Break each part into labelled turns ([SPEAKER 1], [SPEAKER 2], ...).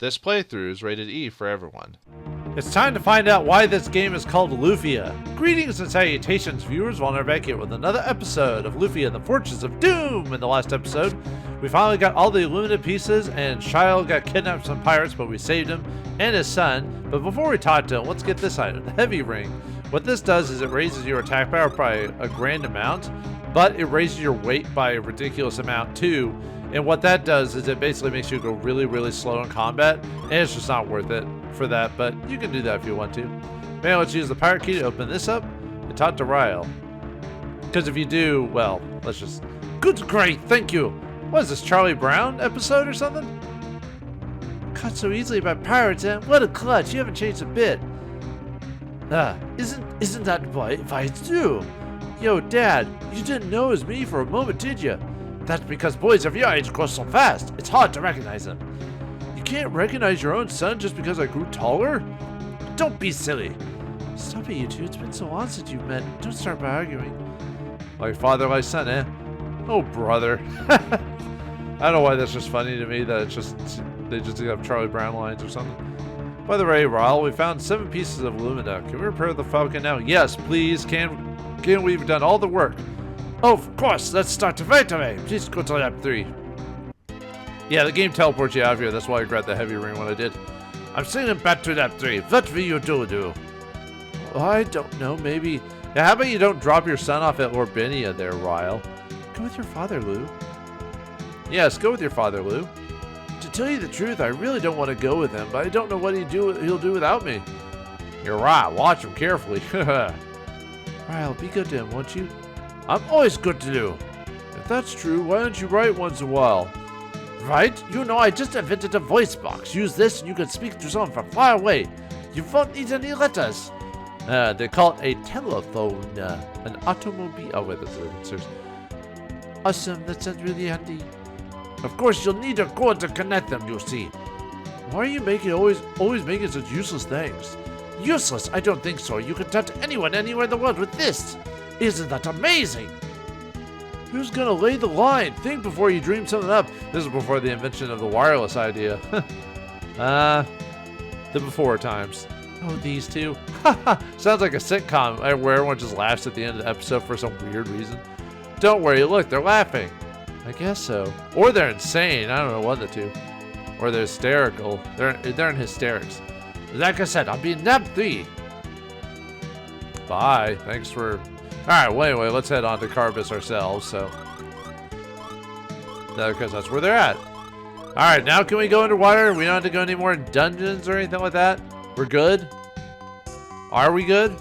[SPEAKER 1] This playthrough is rated E for everyone.
[SPEAKER 2] It's time to find out why this game is called Lufia. Greetings and salutations, viewers. Vauldemare back here with another episode of Lufia and the Fortress of Doom. In the last episode, we finally got all the Alumina pieces, and Shile got kidnapped from pirates, but we saved him and his son. But before we talk to him, let's get this item, the Heavy Ring. What this does is it raises your attack power by a grand amount, but it raises your weight by a ridiculous amount too. And what that does is it basically makes you go really, really slow in combat, and it's just not worth it for that, but you can do that if you want to. Man, let's use the pirate key to open this up and talk to Ryle. Because if you do, well, let's just... Good, great, thank you. What is this, Charlie Brown episode or something? Caught so easily by pirates, eh? What a clutch, you haven't changed a bit. Isn't that why I do? Yo, Dad, you didn't know it was me for a moment, did you? That's because boys of your age grow so fast, it's hard to recognize them. You can't recognize your own son just because I grew taller? Don't be silly. Stop it, you two. It's been so long since you've met. Don't start by arguing. Like father, like son, eh? Oh, brother. I don't know why that's just funny to me, that it's just, they just have Charlie Brown lines or something. By the way, Ryle, we found 7 pieces of Alumina. Can we repair the Falcon now? Yes, please. Can we've done all the work? Oh, of course. Let's start right away. Please go to lab 3. Yeah, the game teleports you out of here. That's why I grabbed the Heavy Ring when I did. I'm sending back to lab 3. What will you do? Oh, I don't know. Maybe. Yeah, how about you don't drop your son off at Orbinia there, Ryle? Go with your father, Lou. Yes, go with your father, Lou. To tell you the truth, I really don't want to go with him, but I don't know what he'll do without me. You're right. Watch him carefully. Ryle, be good to him, won't you? I'm always good to do. If that's true, why don't you write once in a while? Right? You know, I just invented a voice box. Use this and you can speak to someone from far away. You won't need any letters. They call it a telephone, an automobile. Oh, wait, that's it. Awesome, that sounds really handy. Of course, you'll need a cord to connect them, you see. Why are you always making such useless things? Useless? I don't think so. You can talk to anyone anywhere in the world with this. Isn't that amazing? Who's gonna lay the line? Think before you dream something up. This is before the invention of the wireless idea. The before times. Oh, these two? Sounds like a sitcom where everyone just laughs at the end of the episode for some weird reason. Don't worry, look, they're laughing. I guess so. Or they're insane. I don't know what the two. Or they're hysterical. They're in hysterics. Like I said, I'll be in lab 3. Bye. Thanks for... Alright, well anyway, let's head on to Carbis ourselves, so... Because that's where they're at. Alright, now can we go underwater? We don't have to go any more dungeons or anything like that? We're good? Are we good?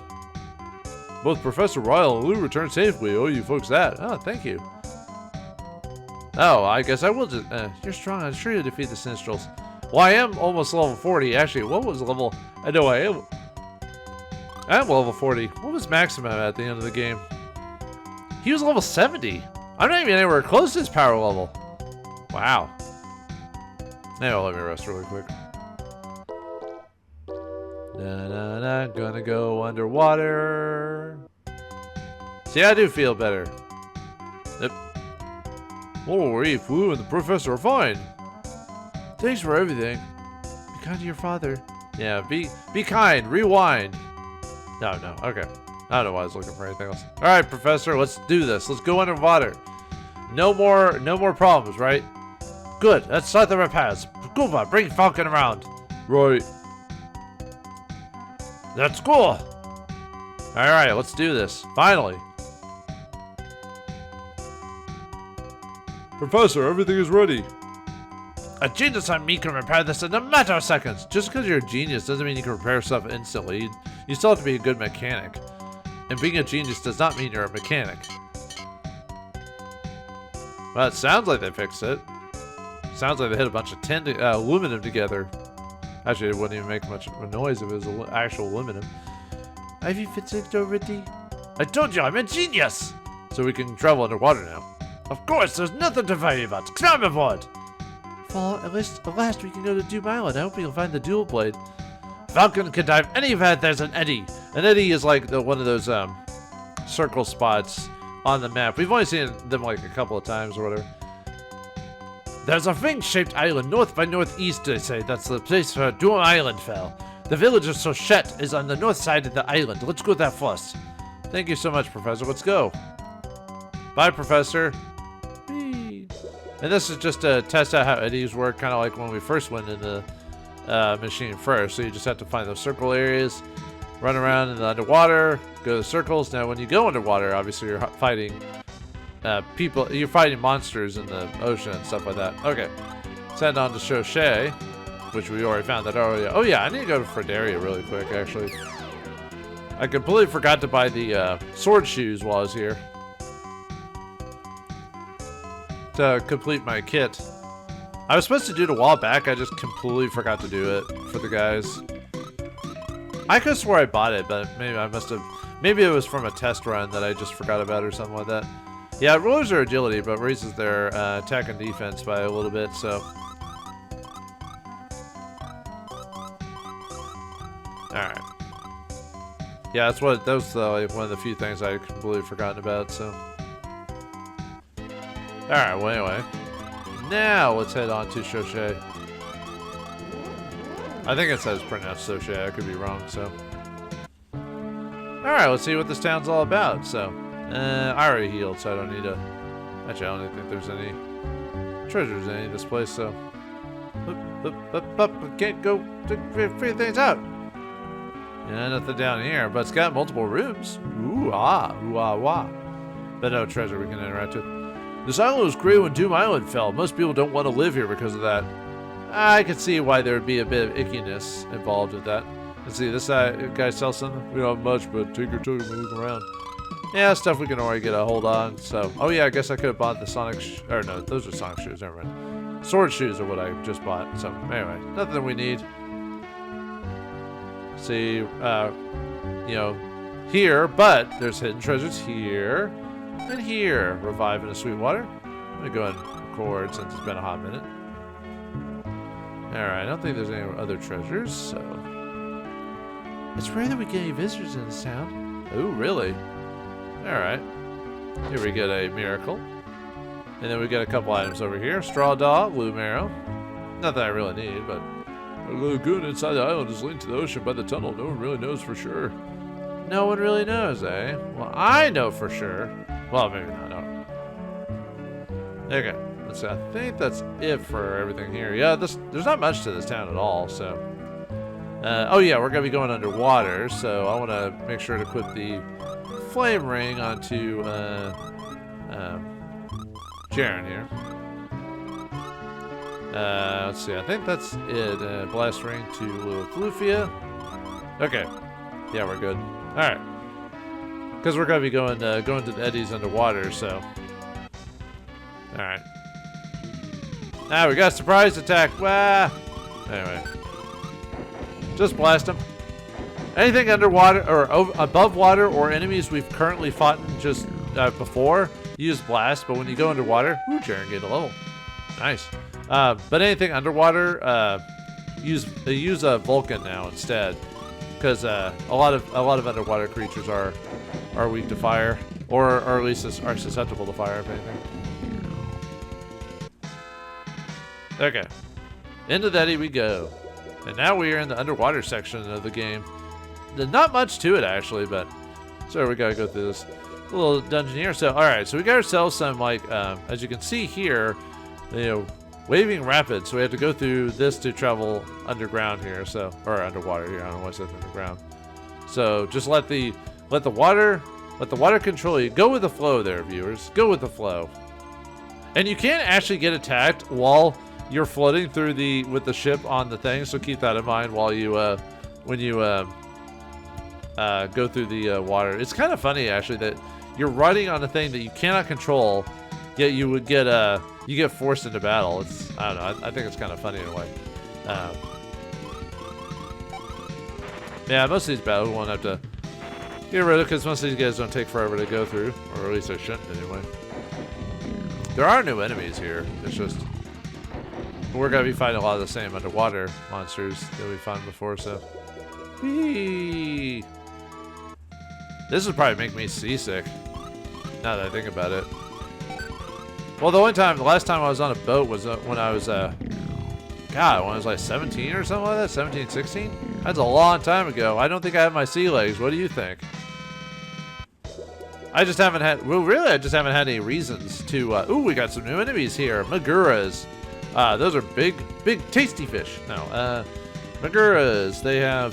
[SPEAKER 2] Both Professor Ryle and Lou returned safely. Oh, you folks that. Oh, thank you. Oh, I guess I will just... you're strong. I'm sure you'll defeat the Sinistrals. Well, I am almost level 40. Actually, what was level... I know I am... I'm level 40. What was Maximum at the end of the game? He was level 70. I'm not even anywhere close to his power level. Wow. Now let me rest really quick. Gonna go underwater. See, I do feel better. Yep. Oh, Reef, Lou, and the professor are fine. Thanks for everything. Be kind to your father. Yeah, be kind. Rewind. No, okay. I don't know why I was looking for anything else. All right, Professor, let's do this. Let's go underwater. No more problems, right? Good. Let's start the repairs. Scuba, bring Falcon around. Right. That's cool. All right, let's do this. Finally. Professor, everything is ready. A genius like me can repair this in a matter of seconds. Just because you're a genius doesn't mean you can repair stuff instantly. You still have to be a good mechanic. And being a genius does not mean you're a mechanic. Well, it sounds like they fixed it. Sounds like they hit a bunch of aluminum together. Actually, it wouldn't even make much of a noise if it was actual aluminum. Have you fixed it already? I told you, I'm a genius! So we can travel underwater now. Of course, there's nothing to worry about. Climb aboard! Well, at last we can go to Doom Island. I hope you'll find the dual blade. Falcon can dive anywhere there's an eddy. An eddy is like one of those circle spots on the map. We've only seen them like a couple of times or whatever. There's a ring-shaped island north by northeast, they say. That's the place where Doom Island fell. The village of Sochet is on the north side of the island. Let's go there first. Thank you so much, Professor. Let's go. Bye, Professor. Whee. And this is just to test out how eddies work, kind of like when we first went in the machine first. So you just have to find those circle areas, run around in the underwater, go to the circles. Now, when you go underwater, obviously you're fighting people. You're fighting monsters in the ocean and stuff like that. Okay, let's head on to Sochet, which we already found that earlier. Oh yeah, I need to go to Fredaria really quick, actually. I completely forgot to buy the sword shoes while I was here to complete my kit. I was supposed to do it a while back, I just completely forgot to do it for the guys. I could have swore I bought it, but maybe I must have. Maybe it was from a test run that I just forgot about or something like that. Yeah, it lowers their agility, but raises their attack and defense by a little bit, so. Alright. Yeah, that's what that was like one of the few things I completely forgotten about, so. Alright, well anyway. Now let's head on to Sochet. I think it says pronounced Sochet, I could be wrong, so. Alright, let's see what this town's all about, so. I already healed, so I don't need to. Actually, I don't even think there's any treasures in any of this place, so. We can't go to figure things out. Yeah, nothing down here, but it's got multiple rooms. Ooh, wah. But no treasure we can interact with. This island was created when Doom Island fell. Most people don't want to live here because of that. I can see why there would be a bit of ickiness involved with that. Let's see, this guy sells something. We don't have much, but take your time moving around. Yeah, stuff we can already get a hold on. So, oh yeah, I guess I could have bought the Sonic, or no, those are Sonic shoes. Never mind. Sword shoes are what I just bought. So, anyway, nothing we need. See, you know, here, but there's hidden treasures here and here. Revive in a sweet water. I'm gonna go ahead and record since it's been a hot minute. Alright, I don't think there's any other treasures, so. It's rare that we get any visitors in this town. Oh, really? Alright. Here we get a miracle. And then we get a couple items over here. Straw dog, blue marrow. Not that I really need, but. The lagoon inside the island is linked to the ocean by the tunnel. No one really knows for sure. No one really knows, eh? Well, I know for sure. Well, maybe not. No. Okay. Let's see. I think that's it for everything here. Yeah, there's not much to this town at all, so. Oh yeah, we're going to be going underwater, so I want to make sure to equip the flame ring onto Jerin here. Let's see, I think that's it. Blast ring to Lufia. Okay. Yeah, we're good. Alright. Because we're going to be going to the eddies underwater, so. Alright. Now we got a surprise attack. Wah! Anyway. Just blast them. Anything underwater or above water or enemies we've currently fought just before, use blast. But when you go underwater, ooh, Jerin gained a level. Nice. But anything underwater, use Vulcan now instead, because a lot of underwater creatures are weak to fire, or at least are susceptible to fire, if anything. Okay, into the eddy we go, and now we are in the underwater section of the game. There's not much to it actually, but so we gotta go through this little dungeon here. So all right, so we got ourselves some like as you can see here, you know. Waving rapids, so we have to go through this to travel underground here, so or underwater here. I don't know why it says underground. So just let the water control you. Go with the flow there, viewers. Go with the flow. And you can't actually get attacked while you're floating through with the ship on the thing. So keep that in mind while you when you go through the water. It's kind of funny actually that you're riding on a thing that you cannot control, yet you would get you get forced into battle. It's, I don't know, I think it's kind of funny in a way. Yeah, most of these battles we won't have to get rid of because most of these guys don't take forever to go through, or at least they shouldn't anyway. There are new enemies here. It's just we're gonna be fighting a lot of the same underwater monsters that we found before. So, whee! This would probably make me seasick. Now that I think about it. Well, the last time I was on a boat was when I was, God, when I was like 17 or something like that, 17, 16? That's a long time ago. I don't think I have my sea legs. What do you think? I just haven't had, well, really, I just haven't had any reasons to, ooh, we got some new enemies here. Maguras. Those are big, tasty fish. No, Maguras, they have,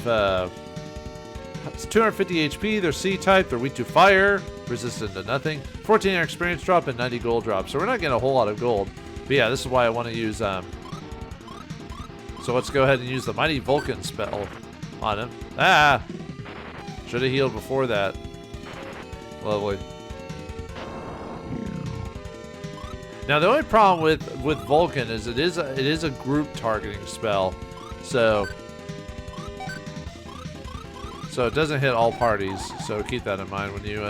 [SPEAKER 2] it's 250 HP, they're C-type, they're weak to fire, resistant to nothing, 14 experience drop, and 90 gold drop. So we're not getting a whole lot of gold. But yeah, this is why I want to use, so let's go ahead and use the Mighty Vulcan spell on him. Ah! Should have healed before that. Lovely. Now the only problem with Vulcan is it is a group targeting spell, so it doesn't hit all parties. So keep that in mind when you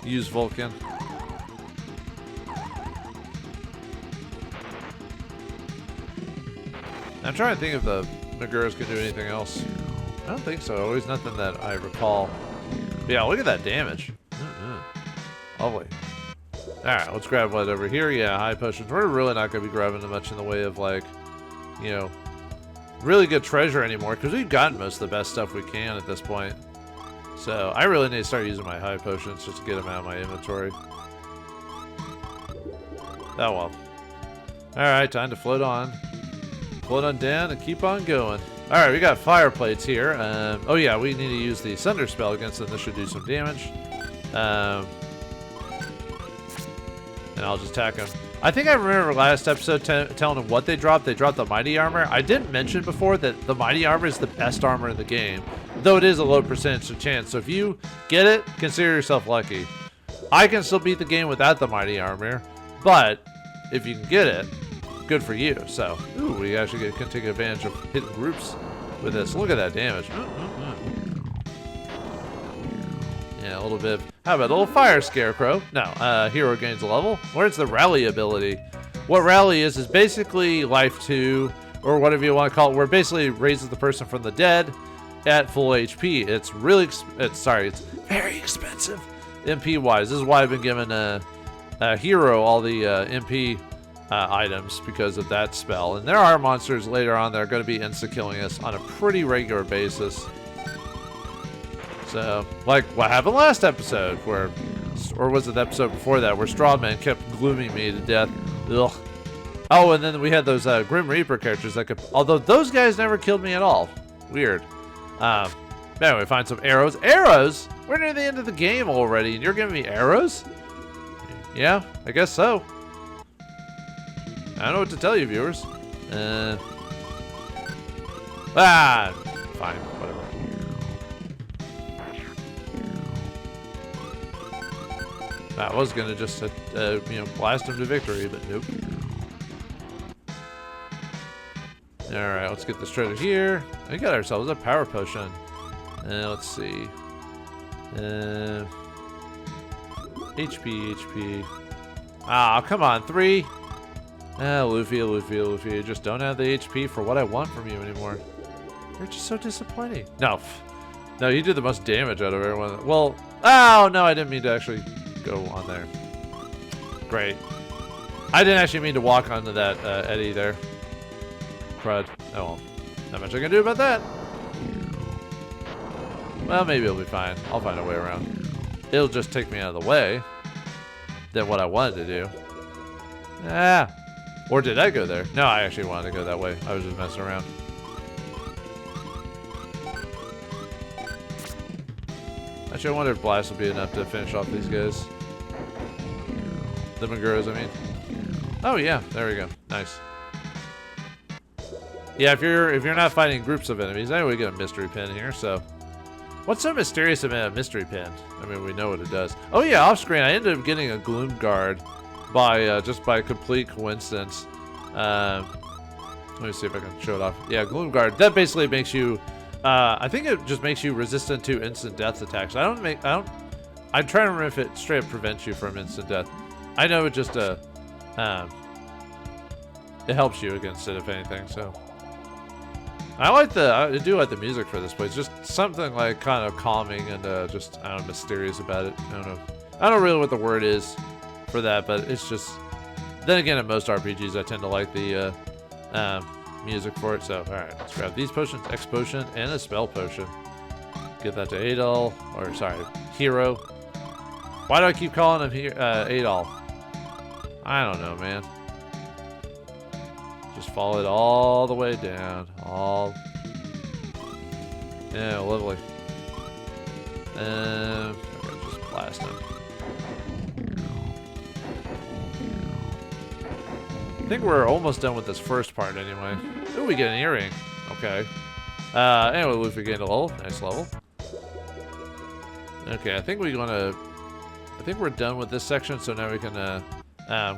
[SPEAKER 2] use Vulcan. I'm trying to think if the Maguras can do anything else. I don't think so. Always nothing that I recall. But yeah, look at that damage. Lovely. Alright, let's grab what over here. Yeah, high potions. We're really not going to be grabbing much in the way of, like, you know, really good treasure anymore, because we've gotten most of the best stuff we can at this point. So I really need to start using my high potions just to get them out of my inventory. Oh well. Alright, time to float on. Float on down and keep on going. Alright, we got fire plates here. Oh yeah, we need to use the Sunder spell against them. This should do some damage. And I'll just attack him. I think I remember last episode telling them what they dropped. They dropped the Mighty Armor. I didn't mention before that the Mighty Armor is the best armor in the game, though it is a low percentage of chance. So if you get it, consider yourself lucky. I can still beat the game without the Mighty Armor, but if you can get it, good for you. So, ooh, we actually can take advantage of hitting groups with this. Look at that damage. Yeah, a little bit. How about a little fire scarecrow? No, hero gains a level. Where's the rally ability? What rally is basically life 2, or whatever you want to call it, where it basically raises the person from the dead at full HP. It's really, it's very expensive MP wise. This is why I've been giving a hero all the MP items because of that spell. And there are monsters later on that are going to be insta-killing us on a pretty regular basis. So, like what happened last episode, or was it the episode before that, where Strawman kept glooming me to death. Ugh. Oh, and then we had those Grim Reaper characters that could, although those guys never killed me at all. Weird. Anyway, find some arrows. Arrows? We're near the end of the game already, and you're giving me arrows? Yeah, I guess so. I don't know what to tell you, viewers. Fine, whatever. I was gonna just, blast him to victory, but nope. Alright, let's get this treasure here. We got ourselves a power potion. Let's see. HP. Ah, come on, 3. Lufia. You just don't have the HP for what I want from you anymore. You're just so disappointing. No, you did the most damage out of everyone. Well, oh, no, I didn't mean to actually go on there. Great. I didn't actually mean to walk onto that eddy there. Crud. Oh well. Not much I can do about that. Well, maybe it'll be fine. I'll find a way around. It'll just take me out of the way than what I wanted to do. Or did I go there? No, I actually wanted to go that way. I was just messing around. Actually, I wonder if blast will be enough to finish off these guys. The Maguras, I mean. Oh yeah, there we go. Nice. Yeah, if you're not fighting groups of enemies, anyway, we get a mystery pin here. So, what's so mysterious about a mystery pin? I mean, we know what it does. Oh yeah, off screen, I ended up getting a Gloom Guard by just by complete coincidence. Let me see if I can show it off. Yeah, Gloom Guard. That basically makes you. I think it just makes you resistant to instant death attacks. I'm trying to remember if it straight up prevents you from instant death. I know it just it helps you against it if anything. So I do like the music for this place. Just something like kind of calming and just mysterious about it. I don't know really what the word is for that, but it's just Then again, in most RPGs, I tend to like the music for it. So, alright, let's grab these potions, X potion, and a spell potion. Give that to Adol, or sorry, Hero. Why do I keep calling him Adol? I don't know, man. Just follow it all the way down. Yeah, lovely. Okay, just blast him. I think we're almost done with this first part anyway. Ooh, we get an earring. Okay. Anyway, Lufia gained a level. Nice level. Okay, I think we're done with this section, so now we can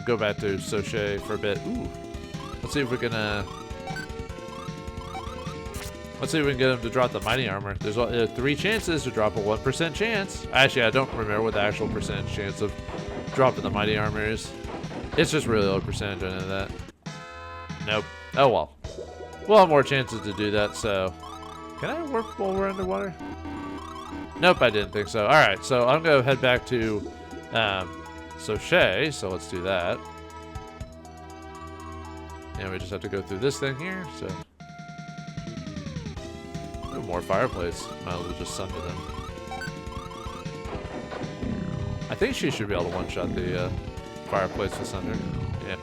[SPEAKER 2] go back to Soche for a bit. Ooh. Let's see if we can get him to drop the mighty armor. There's 3 chances to drop a 1% chance. Actually, I don't remember what the actual percentage chance of dropping the mighty armor is. It's just really low percentage, I know that. Nope. Oh well. We'll have more chances to do that, so... Can I warp while we're underwater? Nope, I didn't think so. Alright, so I'm going to head back to Soche, so let's do that. And we just have to go through this thing here, so... Ooh, more fireplace. Might as well just sunder them. I think she should be able to one-shot the fireplace with sunder. Yeah.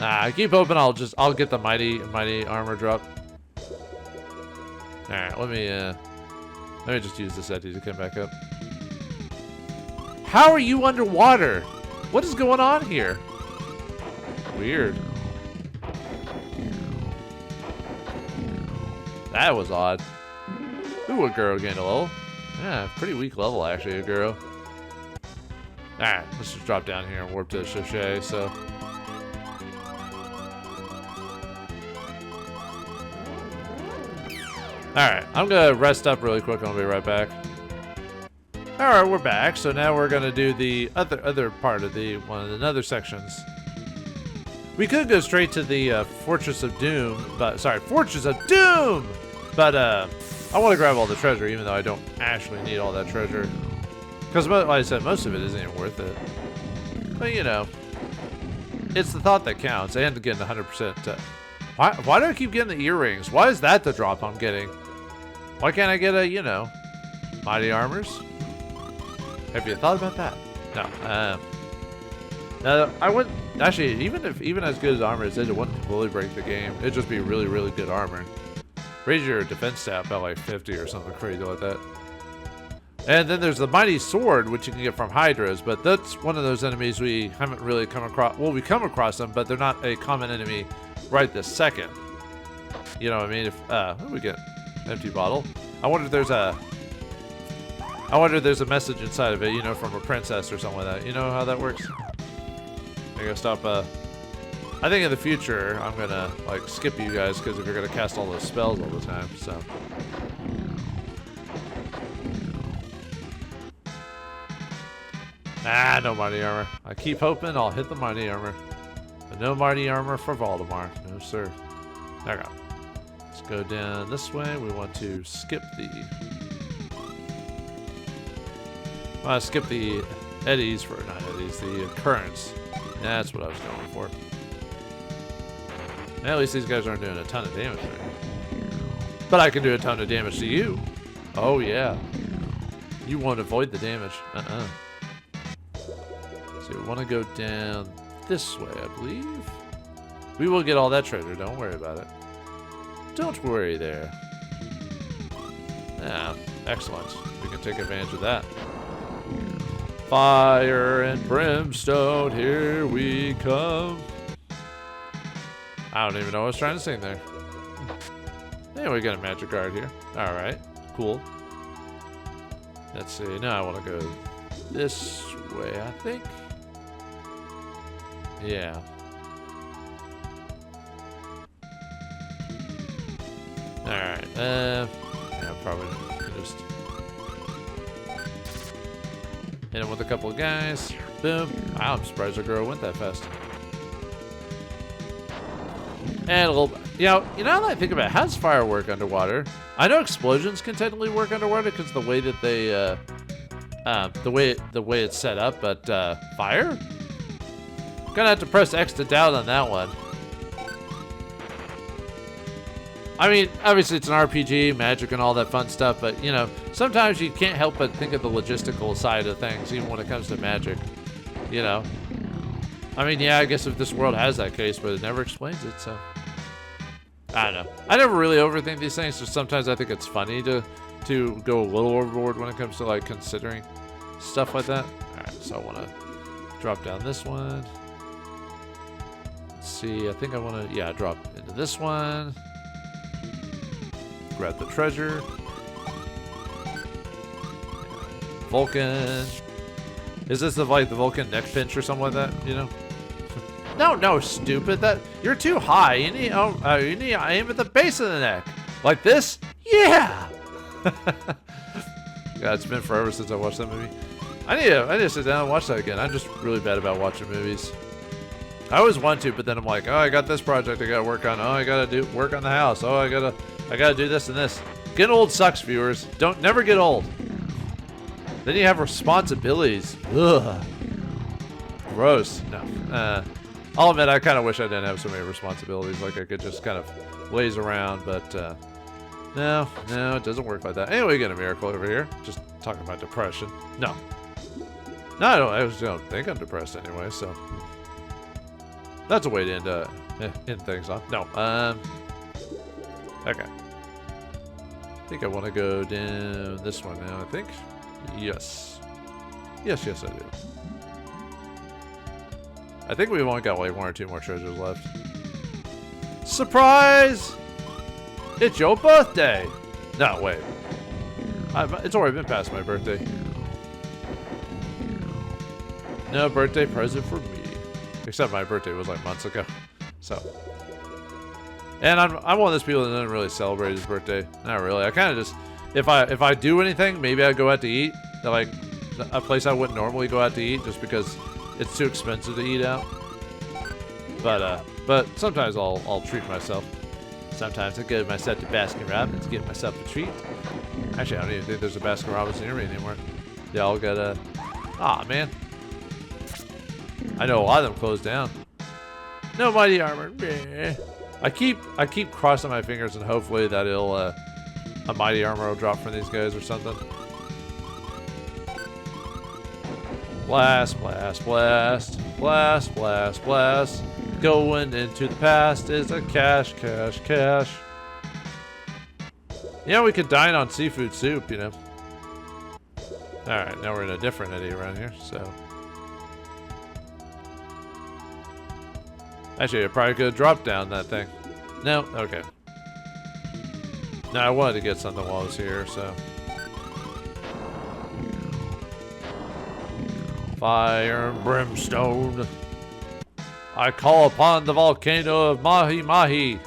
[SPEAKER 2] I keep hoping I'll get the mighty armor drop. Alright, let me just use this Eddie to come back up. How are you underwater? What is going on here? Weird. That was odd. Ooh, Aguro gained a level. Yeah, pretty weak level actually, Aguro. Alright, let's just drop down here and warp to Soche, so. Alright, I'm gonna rest up really quick and I'll be right back. Alright, we're back, so now we're gonna do the other part of one of the other sections. We could go straight to the Fortress of Doom, Fortress of Doom! But I want to grab all the treasure, even though I don't actually need all that treasure. Because, like I said, most of it isn't even worth it. But, you know, it's the thought that counts, and getting 100%. Why do I keep getting the earrings? Why is that the drop I'm getting? Why can't I get a, you know, mighty armors? Have you thought about that? No. I wouldn't... Actually, even as good as armor is, it wouldn't completely break the game. It'd just be really, really good armor. Raise your defense stat by like 50 or something crazy like that. And then there's the mighty sword, which you can get from Hydras, but that's one of those enemies we haven't really come across. Well, we come across them, but they're not a common enemy right this second. You know what I mean? What do we get? Empty bottle. I wonder if there's a message inside of it, you know, from a princess or something like that. You know how that works? I gotta stop. I think in the future I'm gonna like skip you guys because if you're gonna cast all those spells all the time, so. No mighty armor. I keep hoping I'll hit the mighty armor, but no mighty armor for Vauldemare. No sir. There we go. Let's go down this way. We want to skip the. Skip the eddies for not eddies. The currents. That's what I was going for. At least these guys aren't doing a ton of damage to me. But I can do a ton of damage to you. Oh, yeah. You won't avoid the damage. So we want to go down this way, I believe. We will get all that treasure. Don't worry about it. Don't worry there. Yeah, excellent. We can take advantage of that. Fire and brimstone, here we come. I don't even know what I was trying to sing there. Anyway, we got a magic guard here. Alright, cool. Let's see, now I want to go this way, I think. Yeah. Alright, yeah, probably can just hit him with a couple of guys. Boom. Wow, I'm surprised our girl went that fast. And a little, you know now that I think about it, how does fire work underwater? I know explosions can technically work underwater because the way that they, the way it's set up, but fire? Gonna have to press X to down on that one. I mean, obviously it's an RPG, magic and all that fun stuff, but you know, sometimes you can't help but think of the logistical side of things, even when it comes to magic. You know? I mean, yeah, I guess if this world has that case, but it never explains it, so. I don't know. I never really overthink these things, just sometimes I think it's funny to go a little overboard when it comes to like considering stuff like that. Alright, so I wanna drop down this one. Let's see, I think I wanna, yeah, drop into this one. Grab the treasure. Vulcan. Is this like the Vulcan neck pinch or something like that? You know? No, stupid. That you're too high. You need to aim at the base of the neck. Like this? Yeah. God, it's been forever since I watched that movie. I need to sit down and watch that again. I'm just really bad about watching movies. I always want to, but then I'm like, oh, I got this project I gotta work on. Oh, I gotta work on the house. Oh, I gotta do this and this. Getting old sucks, viewers. Never get old. Then you have responsibilities. Ugh. Gross. No. I'll admit, I kind of wish I didn't have so many responsibilities. Like I could just kind of laze around, but no, it doesn't work like that. Anyway, we get a miracle over here. Just talking about depression. No, I don't think I'm depressed anyway. So that's a way to end things off. No, okay. I think I want to go down this one now. I think. Yes, I do. I think we've only got like 1 or 2 more treasures left. Surprise! It's your birthday! No, wait. It's already been past my birthday. No birthday present for me. Except my birthday was like months ago. So. And I'm one of those people that doesn't really celebrate his birthday. Not really. I kind of just, if I do anything, maybe I go out to eat. Like a place I wouldn't normally go out to eat just because it's too expensive to eat out. But sometimes I'll treat myself. Sometimes I go myself to Baskin Robbins, get myself a treat. Actually, I don't even think there's a Baskin Robbins near me anymore. They all got a. Ah, man. I know a lot of them closed down. No mighty armor. I keep crossing my fingers and hopefully that a mighty armor will drop from these guys or something. Blast, blast, blast, blast, blast, blast. Going into the past is a cash. Yeah, we could dine on seafood soup, you know. Alright, now we're in a different eddy around here, so. Actually, I probably could have dropped down that thing. No? Okay. No, I wanted to get something while I was here, so. Fire and brimstone. I call upon the volcano of Mahi Mahi.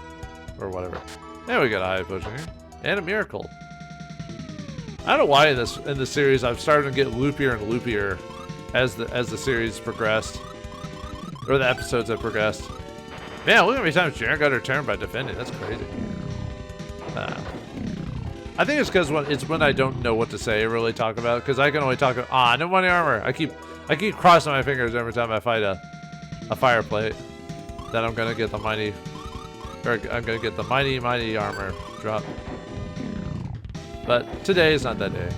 [SPEAKER 2] Or whatever. There we got a high potion here. And a miracle. I don't know why in this series I've started to get loopier and loopier as the series progressed. Or the episodes have progressed. Man, look at how many times Jerin got her turn by defending. That's crazy. I think it's because when I don't know what to say, really talk about it. Because I can only talk about, no mighty armor. I keep crossing my fingers every time I fight a fire plate. That I'm gonna get the mighty armor drop. But today is not that day,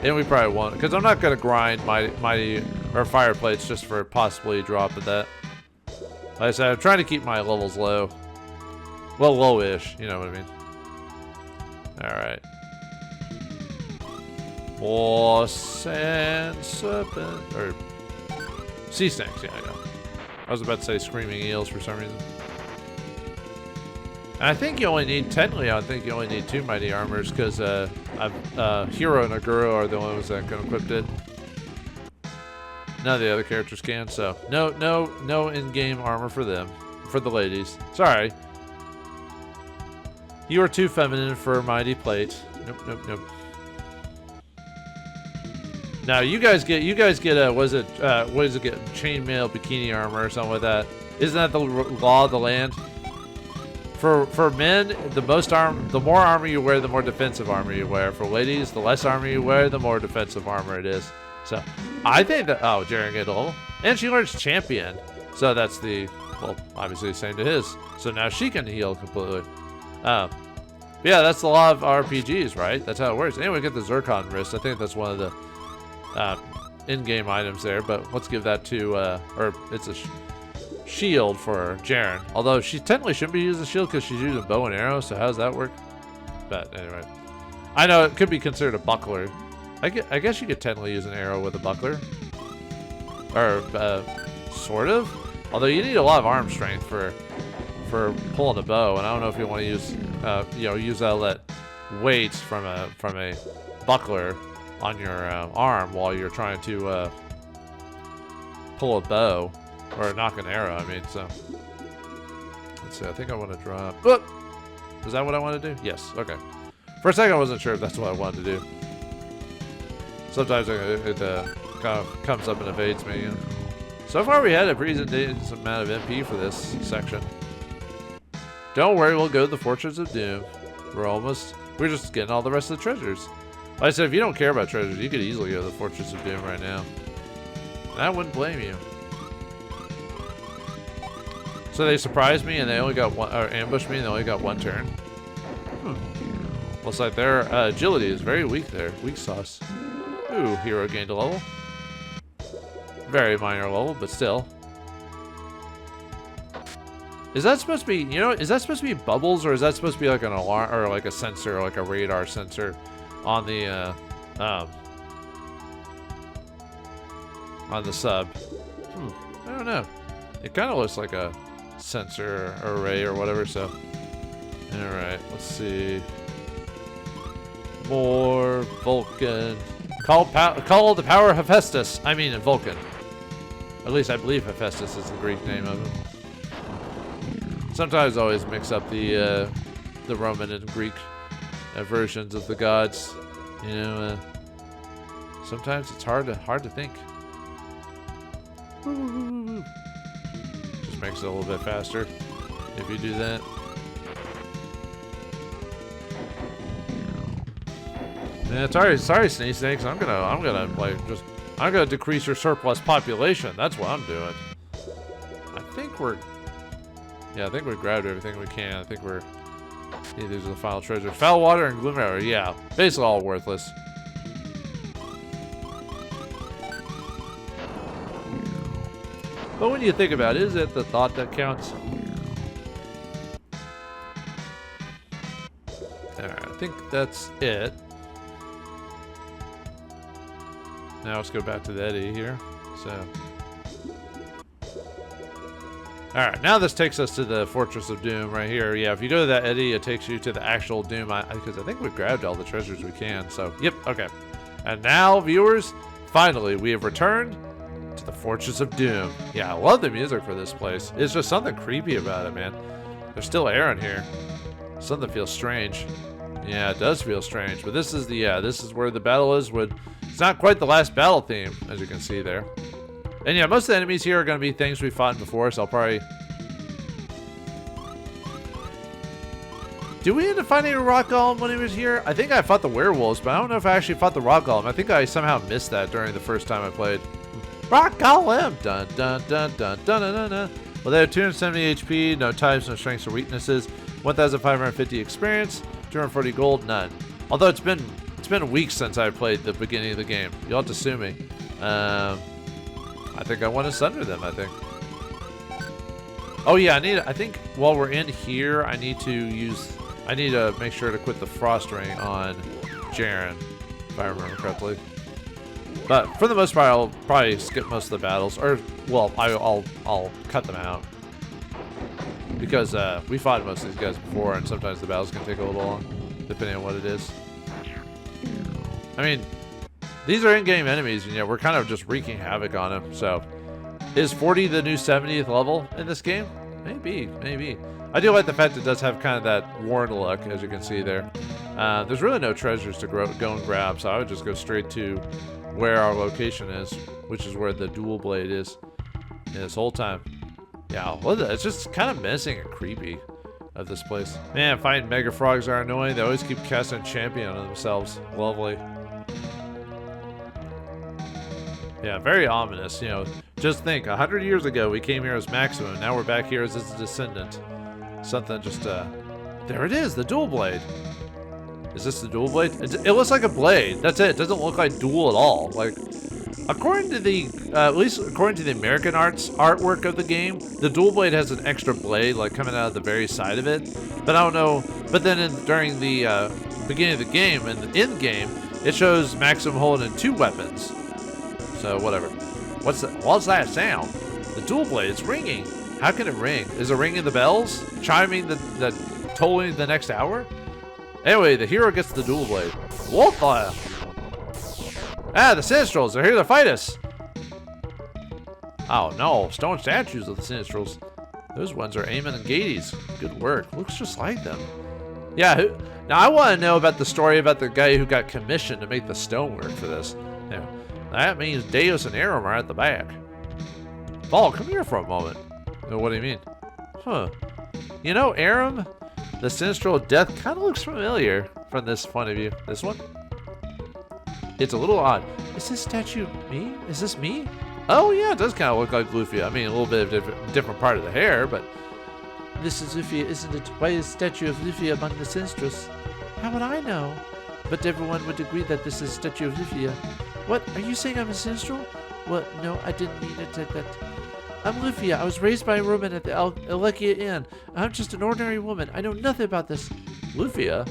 [SPEAKER 2] and we probably won't. Because I'm not gonna grind mighty or fire plates just for possibly dropping that. Like I said, I'm trying to keep my levels low. Well, low-ish, you know what I mean. Alright. Boss and serpent. Or sea snakes, yeah, I know. I was about to say screaming eels for some reason. And I think you only need, technically, I think you only need 2 mighty armors because Hero and Aguro are the only ones that can equip it. None of the other characters can, so no in-game armor for them, for the ladies. Sorry. You are too feminine for a mighty plate. Nope. Now you guys get a what is it get chainmail bikini armor or something like that? Isn't that the law of the land? For men, the more armor you wear, the more defensive armor you wear. For ladies, the less armor you wear, the more defensive armor it is. So I think that Jerin get a level, and she learns champion. So that's the, well, obviously the same to his. So now she can heal completely. Yeah, that's the law of RPGs, right? That's how it works. Anyway, get the Zircon wrist. I think that's one of the in-game items there, but let's give that to, or it's a shield for Jerin. Although she technically shouldn't be using a shield because she's using bow and arrow, so how does that work? But anyway. I know it could be considered a buckler. I guess you could technically use an arrow with a buckler. Or, sort of. Although you need a lot of arm strength for pulling a bow, and I don't know if you want to use, use that weight from a buckler on your arm while you're trying to pull a bow or knock an arrow. I mean, so let's see. I think I want to drop. Oh! Is that what I want to do? Yes. Okay. For a second, I wasn't sure if that's what I wanted to do. Sometimes it kind of comes up and evades me. So far, we had a pretty decent amount of MP for this section. Don't worry, we'll go to the Fortress of Doom. We're just getting all the rest of the treasures. Like I said, if you don't care about treasures, you could easily go to the Fortress of Doom right now. And I wouldn't blame you. So they surprised me and they only got one, or ambushed me and they only got one turn. Looks like their agility is very weak there. Weak sauce. Ooh, hero gained a level. Very minor level, but still. Is that supposed to be, is that supposed to be bubbles or is that supposed to be like an alarm or like a sensor, like a radar sensor on the sub? I don't know. It kind of looks like a sensor array or whatever, so. Alright, let's see. More Vulcan. Call the power of Hephaestus. I mean, Vulcan. At least I believe Hephaestus is the Greek name of him. Sometimes I always mix up the Roman and Greek versions of the gods. Sometimes it's hard to think. Just makes it a little bit faster if you do that. Yeah, sorry, Snakes. I'm gonna decrease your surplus population. That's what I'm doing. I think we grabbed everything we can. I think these are the final treasures. Foul water and gloom arrow. Yeah, basically all worthless. But when you think about it, is it the thought that counts? Alright, I think that's it. Now let's go back to the Eddie here. So, alright, now this takes us to the Fortress of Doom right here. Yeah, if you go to that Eddie, it takes you to the actual Doom, because I think we've grabbed all the treasures we can. So, yep, okay. And now, viewers, finally, we have returned to the Fortress of Doom. Yeah, I love the music for this place. It's just something creepy about it, man. There's still air in here. Something feels strange. Yeah, it does feel strange. But this is this is where the battle is. It's not quite the last battle theme, as you can see there. And yeah, most of the enemies here are going to be things we've fought before, so I'll probably... Did we end up finding a rock golem when he was here? I think I fought the werewolves, but I don't know if I actually fought the rock golem. I think I somehow missed that during the first time I played. Rock golem! Dun dun dun dun dun dun dun dun. Well, they have 270 HP, no types, no strengths or weaknesses, 1,550 experience, 240 gold, none. Although it's been weeks since I played the beginning of the game. You'll have to sue me. I think I want to sunder them, I think. Oh yeah, I think while we're in here, I need to make sure to quit the frost ring on Jerin, if I remember correctly. But for the most part, I'll probably skip most of the battles, or well, I'll cut them out because we fought most of these guys before, and sometimes the battles can take a little long, depending on what it is. I mean, these are in-game enemies, and we're kind of just wreaking havoc on them. So, is 40 the new 70th level in this game? Maybe, maybe. I do like the fact it does have kind of that worn look, as you can see there. There's really no treasures to go and grab, so I would just go straight to where our location is, which is where the dual blade is this whole time. Yeah, well, it's just kind of menacing and creepy of this place. Man, fighting mega frogs are annoying. They always keep casting champion on themselves. Lovely. Yeah, very ominous, Just think, 100 years ago we came here as Maximum, now we're back here as his descendant. Something just, there it is, the dual blade. Is this the dual blade? It looks like a blade. That's it. It doesn't look like dual at all. Like, according to the, at least according to the American artwork of the game, the dual blade has an extra blade, like, coming out of the very side of it. But I don't know. But then during the beginning of the game and the end game, it shows Maxim holding 2 weapons. So whatever. What's that sound? The dual blade. It's ringing. How can it ring? Is it ringing the bells? Chiming the tolling the next hour? Anyway, the hero gets the dual blade. What the? Ah, the Sinistrals. They're here to fight us. Oh no, stone statues of the Sinistrals. Those ones are Eamon and Gades. Good work. Looks just like them. Yeah, now I want to know about the story about the guy who got commissioned to make the stonework for this. Now, that means Deus and Aram are at the back. Paul, come here for a moment. What do you mean? Huh. You know, Aram, the Sinistral of Death, kind of looks familiar from this point of view. This one? It's a little odd. Is this statue me? Is this me? Oh yeah, it does kind of look like Lufia. I mean, a little bit of different part of the hair, but... This is Lufia, isn't it? Why is a statue of Lufia among the Sinistrals? How would I know? But everyone would agree that this is a statue of Lufia. What? Are you saying I'm a Sinistral? Well, no, I didn't mean it like that. I'm Lufia. I was raised by a woman at the Alekia Inn. I'm just an ordinary woman. I know nothing about this. Lufia?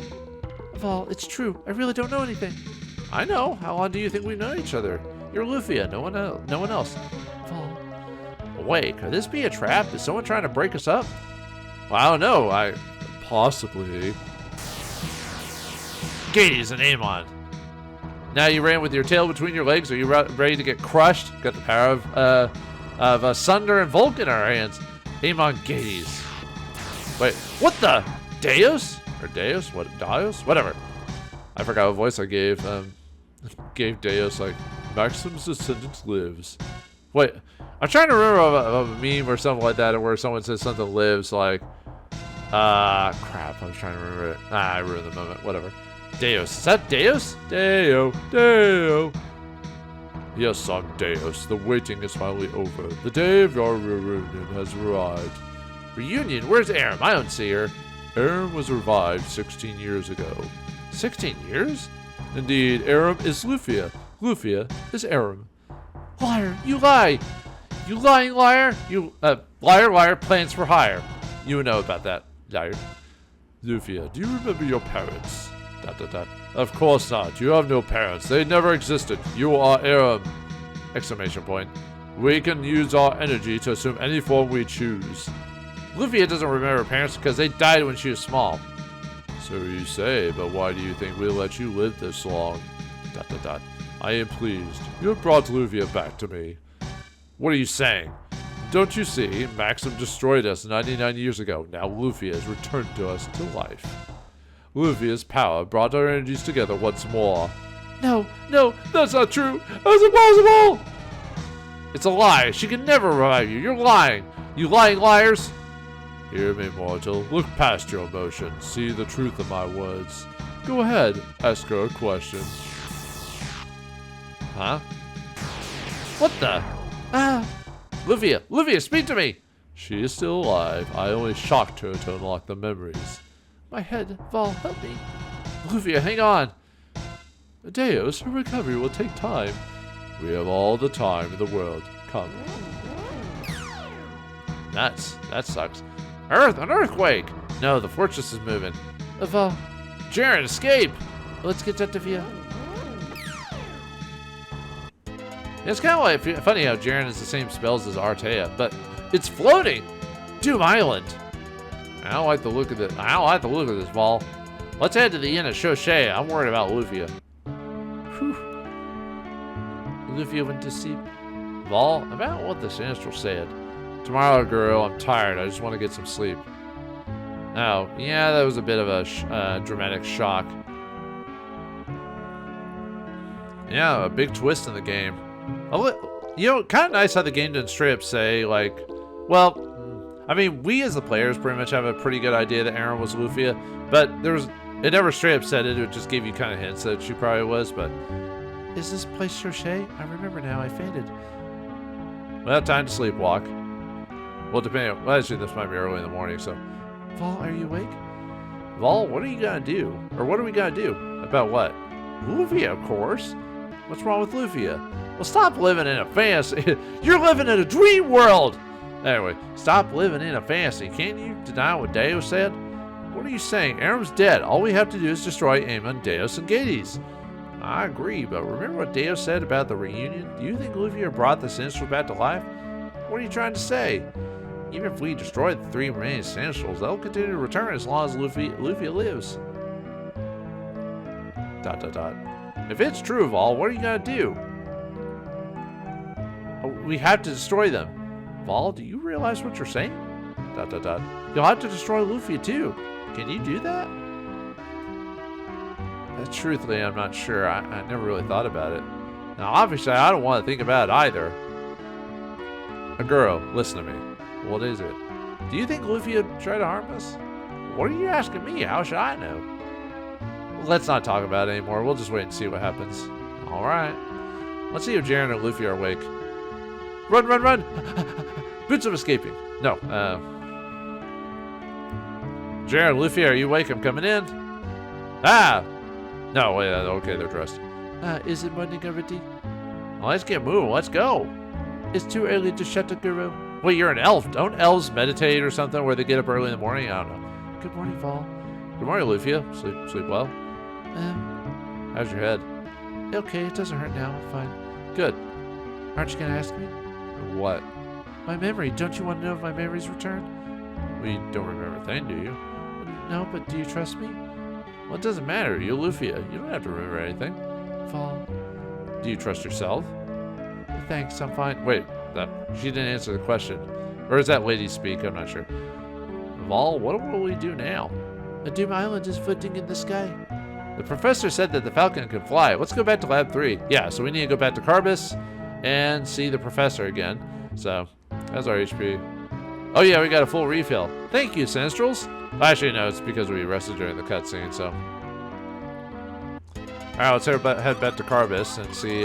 [SPEAKER 2] Val, it's true. I really don't know anything. I know. How long do you think we know each other? You're Lufia. No one else. Val. Wait, could this be a trap? Is someone trying to break us up? Well, I don't know. Possibly. Gades and Amon. Now you ran with your tail between your legs. Are you ready to get crushed? Got the power of Sunder and Vulcan in our hands. Amon Gades. Wait, what the? Deus? Or Deus? What? Deus? Whatever. I forgot what voice I gave. Gave Deus, like, Maxim's descendant lives. Wait, I'm trying to remember a meme or something like that where someone says something lives, like, crap, I was trying to remember it. I ruined the moment. Whatever. Deus. Is that Deus? Deo. Yes, I'm Deus. The waiting is finally over. The day of your reunion has arrived. Reunion? Where's Aram? I don't see her. Aram was revived 16 years ago. 16 years? Indeed, Aram is Lufia. Lufia is Aram. Liar, you lie! You lying liar! You, liar, plans for hire. You know about that, liar. Lufia, do you remember your parents? ... Of course not. You have no parents. They never existed. You are Aram! Exclamation point. We can use our energy to assume any form we choose. Lufia doesn't remember her parents because they died when she was small. So you say, but why do you think we'll let you live this long? ... I am pleased. You have brought Lufia back to me. What are you saying? Don't you see? Maxim destroyed us 99 years ago. Now Lufia has returned to us to life. Lufia's power brought our energies together once more. No, that's not true. That's impossible! It's a lie. She can never revive you. You're lying. You lying liars. Hear me, mortal. Look past your emotions. See the truth of my words. Go ahead. Ask her a question. Huh? What the? Lufia, speak to me! She is still alive. I only shocked her to unlock the memories. My head. Val, help me. Lufia, hang on. Deus, her recovery will take time. We have all the time in the world. Come. That sucks. An earthquake! No, the fortress is moving. Val, Jerin, escape! Let's get that to Via. It's kind of like funny how Jerin has the same spells as Artea, but it's floating. Doom Island. I don't like the look of this. Val. Let's head to the inn at Shoshe. I'm worried about Lufia. Whew. Lufia went to sleep. Val, about what the Sinistral said. Tomorrow, girl, I'm tired. I just want to get some sleep. Oh, yeah, that was a bit of a dramatic shock. Yeah, a big twist in the game. You know, kind of nice how the game didn't straight up say, like, well, I mean, we as the players pretty much have a pretty good idea that Aram was Lufia, but it never straight up said it. It just gave you kind of hints that she probably was, but... Is this place Shoshe? I remember now, I fainted. Well, time to sleepwalk. Well, depending on, well, actually, this might be early in the morning, so. Vol, are you awake? Vol, what are you gonna do? Or what are we gonna do? About what? Lufia, of course. What's wrong with Lufia? Well, stop living in a fantasy. You're living in a dream world! Anyway, stop living in a fantasy. Can't you deny what Deo said? What are you saying? Aram's dead. All we have to do is destroy Amon, Deus, and Gades. I agree, but remember what Deo said about the reunion? Do you think Lufia brought the Sinistrals back to life? What are you trying to say? Even if we destroy the 3 remaining Sinistrals, they'll continue to return as long as Lufia lives. ... If it's true, Vol, what are you gonna do? Oh, we have to destroy them. Vol, do you realize what you're saying? ... You'll have to destroy Lufia too. Can you do that? Truthfully, I'm not sure. I never really thought about it. Now, obviously, I don't want to think about it either. Aguro, listen to me. What is it? Do you think Lufia tried to harm us? What are you asking me? How should I know? Let's not talk about it anymore. We'll just wait and see what happens. Alright. Let's see if Jerin or Lufia are awake. Run, run, run! Boots of escaping. No, Jerin, Lufia, are you awake? I'm coming in. Ah! No, wait, okay, they're dressed. Is it morning already? Well, let's get moving. Let's go. It's too early to shut the Aguro. Wait, you're an elf. Don't elves meditate or something where they get up early in the morning? I don't know. Good morning, Vol. Good morning, Lufia. Sleep well? How's your head? Okay, it doesn't hurt now. I'm fine. Good. Aren't you gonna ask me? What? My memory. Don't you want to know if my memory's returned? Well, you don't remember a thing, do you? No, but do you trust me? Well, it doesn't matter. You're Lufia. You don't have to remember anything. Vol. Do you trust yourself? Thanks, I'm fine. Wait, she didn't answer the question. Or is that lady speak? I'm not sure. Vol, what will we do now? The Doom Island is floating in the sky. The professor said that the Falcon can fly. Let's go back to Lab 3. Yeah, so we need to go back to Carbis and see the professor again. So, that's our HP. Oh yeah, we got a full refill. Thank you, Sinistrals. Actually, no, it's because we rested during the cutscene, so. Alright, let's head back to Carbis and see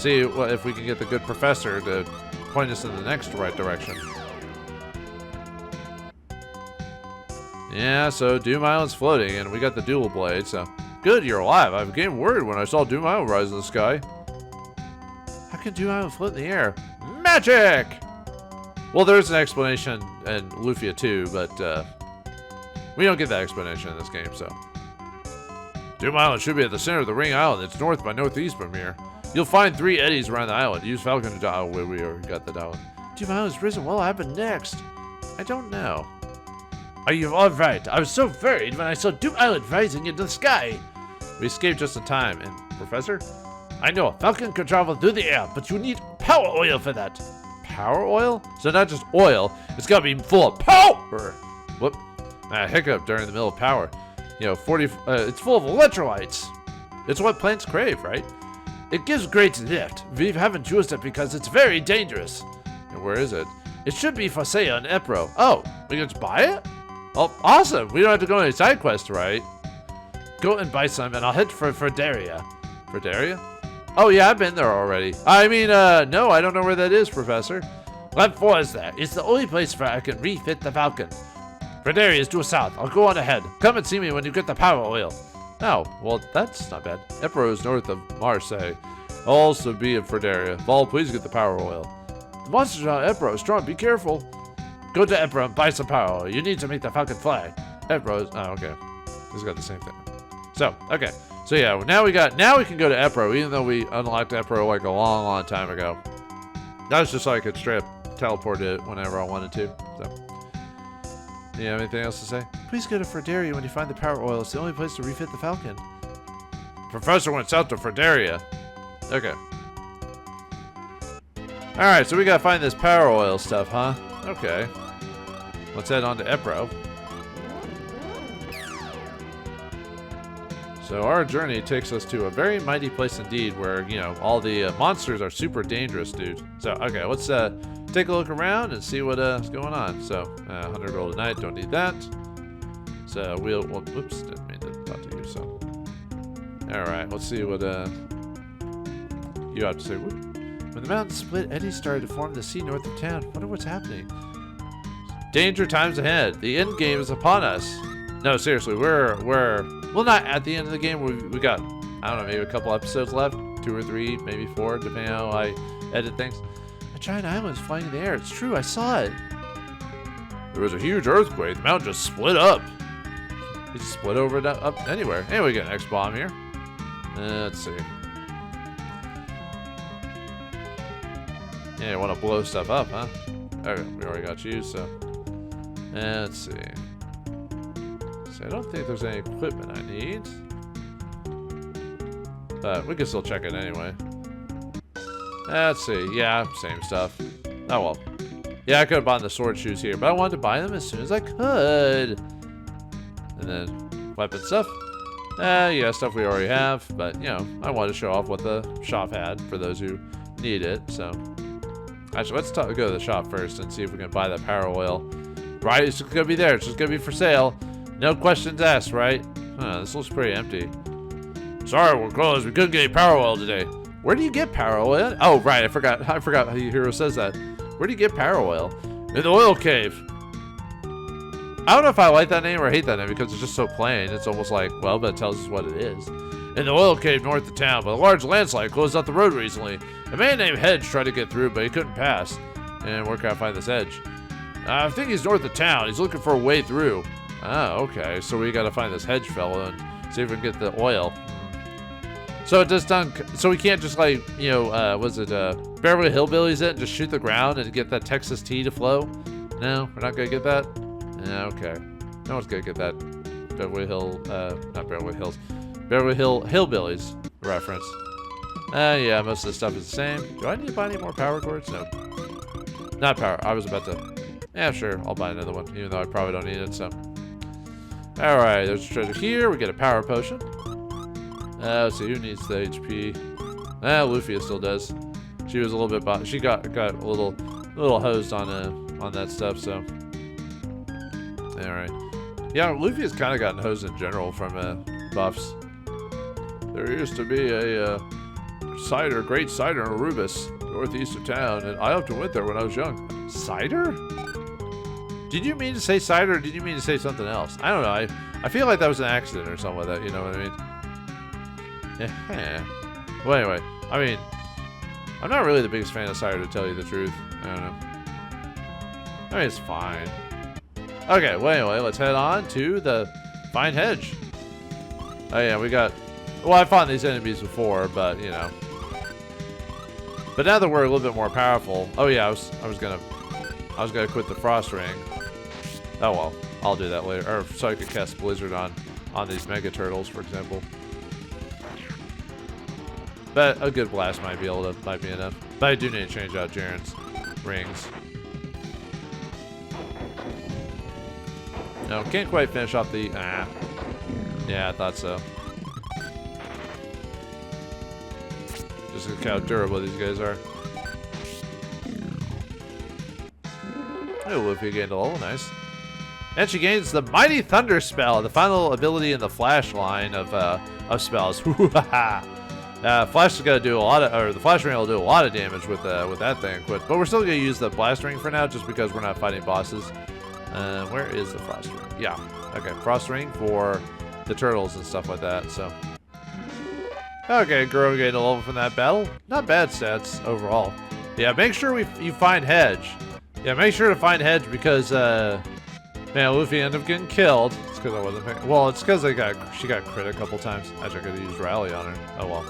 [SPEAKER 2] if we can get the good professor to point us in the next right direction. Yeah, so Doom Island's floating, and we got the dual blade, so. Good, you're alive. I became worried when I saw Doom Island rise in the sky. How can Doom Island float in the air? Magic! Well, there's an explanation in Lufia too, but we don't get that explanation in this game, so. Doom Island should be at the center of the ring island. It's north by northeast from here. You'll find 3 eddies around the island. Use Falcon to dial. We already got that island. Doom Island's risen. What will happen next? I don't know. Are you all right? I was so worried when I saw Doom Island rising into the sky. We escaped just in time. And Professor? I know. Falcon can travel through the air, but you need power oil for that. Power oil? So not just oil. It's got to be full of power. Whoop. Hiccup during the middle of power. You know, it's full of electrolytes. It's what plants crave, right? It gives great lift. We haven't used it because it's very dangerous. And where is it? It should be for sale on Epro. Oh, we can just buy it? Oh, awesome. We don't have to go on any side quests, right? Go and buy some, and I'll head for Ferdaria. Ferdaria? Oh, yeah, I've been there already. I mean, no, I don't know where that is, Professor. Lab 4 is there. It's the only place where I can refit the Falcon. Ferdaria is due south. I'll go on ahead. Come and see me when you get the power oil. Oh, well, that's not bad. Epro is north of Marseille. I'll also be in Ferdaria. Vol, please get the power oil. The monsters on Epro are strong. Be careful. Go to Epro and buy some power oil. You need to make the Falcon fly. Epro is... Oh, okay. He's got the same thing. So, okay. So, yeah, now we can go to Epro, even though we unlocked Epro like a long, long time ago. That was just so I could straight up teleport it whenever I wanted to. So, you have anything else to say? Please go to Ferdaria when you find the power oil. It's the only place to refit the Falcon. Professor went south to Ferdaria. Okay. Alright, so we gotta find this power oil stuff, huh? Okay. Let's head on to Epro. So our journey takes us to a very mighty place indeed where, you know, all the monsters are super dangerous, dude. So, okay, let's take a look around and see what's going on. So, 100 gold a night, don't need that. So, oops, didn't mean to talk to you, so. Alright, let's see what you have to say. When the mountains split, eddies started to form the sea north of town. Wonder what's happening. Danger times ahead. The end game is upon us. No, seriously, we're well, not at the end of the game. We got, I don't know, maybe a couple episodes left, 2 or 3, maybe 4, depending on how I edit things. A giant island is flying in the air. It's true, I saw it. There was a huge earthquake. The mountain just split up. It just split over up anywhere. Anyway, we got an X-bomb here. Let's see. Yeah, you want to blow stuff up, huh? Okay, we already got you, so. Let's see. So I don't think there's any equipment I need. But we can still check it anyway. Let's see. Yeah, same stuff. Oh well. Yeah, I could have bought the sword shoes here, but I wanted to buy them as soon as I could. And then weapon stuff. Yeah, stuff we already have, but you know, I wanted to show off what the shop had for those who need it. So actually, let's go to the shop first and see if we can buy that power oil. Right, it's just gonna be there. It's just gonna be for sale. No questions asked, right? Huh, this looks pretty empty. Sorry, we're closed. We couldn't get any power oil today. Where do you get power oil? Oh, right, I forgot how the hero says that. Where do you get power oil? In the oil cave. I don't know if I like that name or hate that name because it's just so plain. It's almost like, well, but it tells us what it is. In the oil cave north of town, but a large landslide closed out the road recently. A man named Hedge tried to get through, but he couldn't pass. And where can I find this Hedge? I think he's north of town. He's looking for a way through. Oh, okay. So we got to find this Hedge fellow and see if we can get the oil. So it just done. So we can't just like, you know, was it Beverly Hillbillies it and just shoot the ground and get that Texas tea to flow? No, we're not gonna get that. Yeah, okay. No one's gonna get that Beverly Hill, not Beverly Hills, Beverly Hill Hillbillies reference. Yeah, most of the stuff is the same. Do I need to buy any more power cords? No. Not power. I was about to. Yeah, sure. I'll buy another one, even though I probably don't need it. So. All right. There's a treasure here. We get a power potion. Let's see, who needs the HP? Lufia still does. She was a little bit, she got a little hosed on that stuff. So, all right. Yeah, Lufia's kind of gotten hosed in general from buffs. There used to be a great cider in Arubis, northeast of town, and I often went there when I was young. Cider? Did you mean to say cider, or did you mean to say something else? I don't know. I feel like that was an accident or something like that. You know what I mean? Yeah. Well, anyway, I mean, I'm not really the biggest fan of cider, to tell you the truth. I don't know. I mean, it's fine. Okay, well, anyway, let's head on to the Find Hedge. Oh, yeah, we got... Well, I fought these enemies before, but, you know. But now that we're a little bit more powerful... Oh, yeah, I was gonna quit the Frost Ring. Oh, well, I'll do that later. Or so I could cast Blizzard on these Mega Turtles, for example. But a good blast might be enough. But I do need to change out Jerin's rings. No, can't quite finish off the... Yeah, I thought so. Just look how durable these guys are. Oh, Lufia gained a level, nice. And she gains the Mighty Thunder Spell, the final ability in the Flash line of spells. Flash is gonna do a lot of, or the Flash Ring will do a lot of damage with that thing equipped. But we're still gonna use the Blast Ring for now, just because we're not fighting bosses. Where is the Frost Ring? Yeah, okay, Frost Ring for the turtles and stuff like that. So, okay, Aguro gained a level from that battle. Not bad stats overall. Yeah, make sure you find Hedge. Yeah, make sure to find Hedge because man, Lufia ended up getting killed. It's because I wasn't paying. Well, it's because she got crit a couple times. Actually, I could have used Rally on her. Oh well.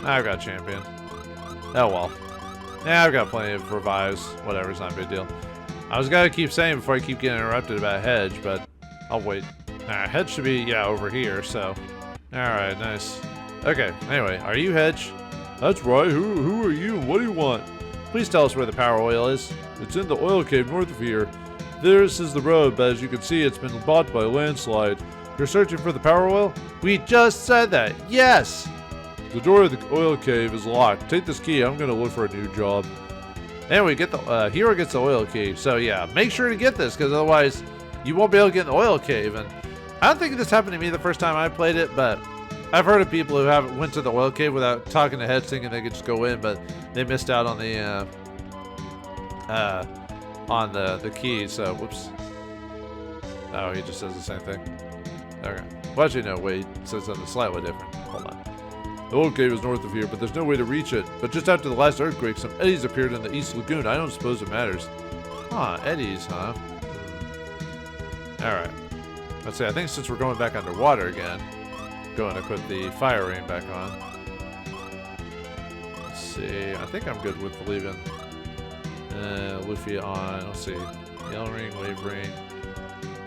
[SPEAKER 2] I've got champion. Oh well. Yeah, I've got plenty of revives. Whatever, it's not a big deal. I was gonna keep saying before I keep getting interrupted about Hedge, but I'll wait. Hedge should be, yeah, over here, so. Alright, nice. Okay, anyway, are you Hedge? That's right, who are you? What do you want? Please tell us where the power oil is. It's in the oil cave north of here. This is the road, but as you can see, it's been blocked by a landslide. You're searching for the power oil? We just said that, yes! The door of the oil cave is locked. Take this key, I'm gonna look for a new job. Anyway, get the hero gets the oil cave. So yeah, make sure to get this, because otherwise you won't be able to get in the oil cave. And I don't think this happened to me the first time I played it, but I've heard of people who haven't went to the oil cave without talking to heads thinking they could just go in, but they missed out on the key. So whoops. Oh, he just says the same thing. Okay. Well, actually, no. Wait, it says something slightly different. Hold on. The oil cave is north of here, but there's no way to reach it. But just after the last earthquake, some eddies appeared in the East Lagoon. I don't suppose it matters. Huh? Eddies, huh? All right. Let's see. I think since we're going back underwater again. Going to put the fire ring back on. Let's see. I think I'm good with leaving Lufia on. Let's see. Yell ring, wave ring,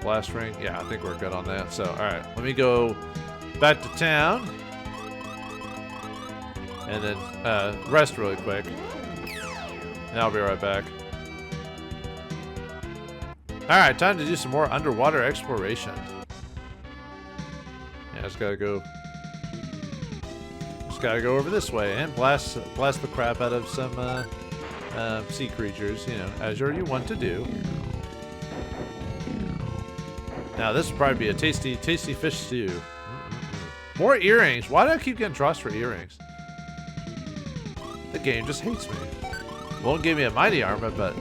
[SPEAKER 2] blast ring. Yeah, I think we're good on that. So, alright. Let me go back to town. And then rest really quick. And I'll be right back. Alright, time to do some more underwater exploration. Just gotta go over this way and blast the crap out of some sea creatures, you know, as you want to do. Now this would probably be a tasty fish stew. More earrings. Why do I keep getting trust for earrings? The game just hates me. Won't give me a mighty armor, but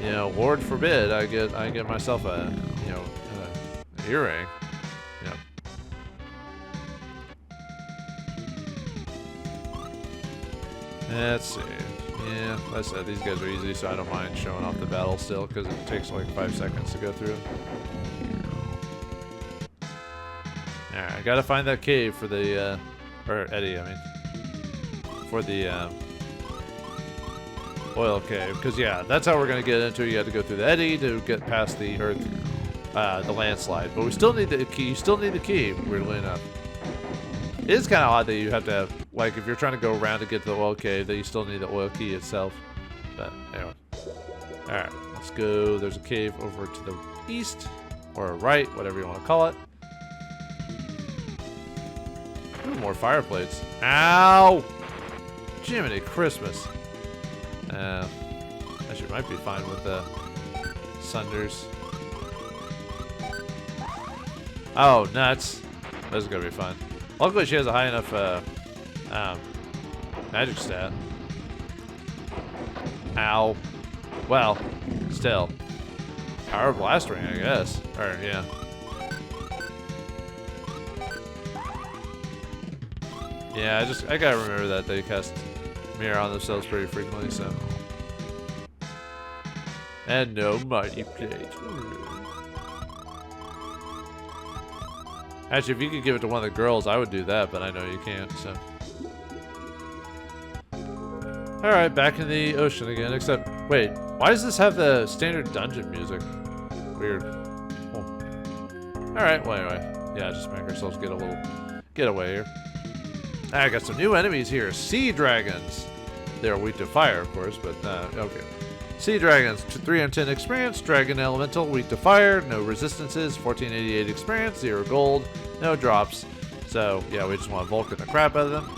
[SPEAKER 2] you know, Lord forbid I get myself a earring. Let's see. Yeah, like I said, these guys are easy, so I don't mind showing off the battle still, because it takes like 5 seconds to go through. Alright, I gotta find that cave for the, or Eddie, I mean. For the, oil cave, because yeah, that's how we're gonna get into it. You have to go through the Eddy to get past the earth, the landslide. But we still need the key. You still need the key, weirdly enough. It is kind of odd that you have to have, like, if you're trying to go around to get to the oil cave, that you still need the oil key itself. But anyway. Alright, let's go. There's a cave over to the east, or right, whatever you want to call it. Ooh, more fire plates. Ow! Jiminy Christmas. Actually, might be fine with the Sunders. Oh, nuts. This is going to be fun. Luckily, she has a high enough magic stat. Ow. Well, still. Power blast ring, I guess. Or, yeah. Yeah, I gotta remember that they cast mirror on themselves pretty frequently, so. And no mighty plate. Actually, if you could give it to one of the girls, I would do that, but I know you can't, so. Alright, back in the ocean again, except, wait, why does this have the standard dungeon music? Weird. Oh. Alright, well anyway. Yeah, just make ourselves get a little getaway here. I got some new enemies here. Sea dragons. They're weak to fire, of course, but, okay. Sea dragons, 310 experience. Dragon elemental, weak to fire. No resistances. 1488 experience. 0 gold. No drops. So, yeah, we just want to Vulcan the crap out of them.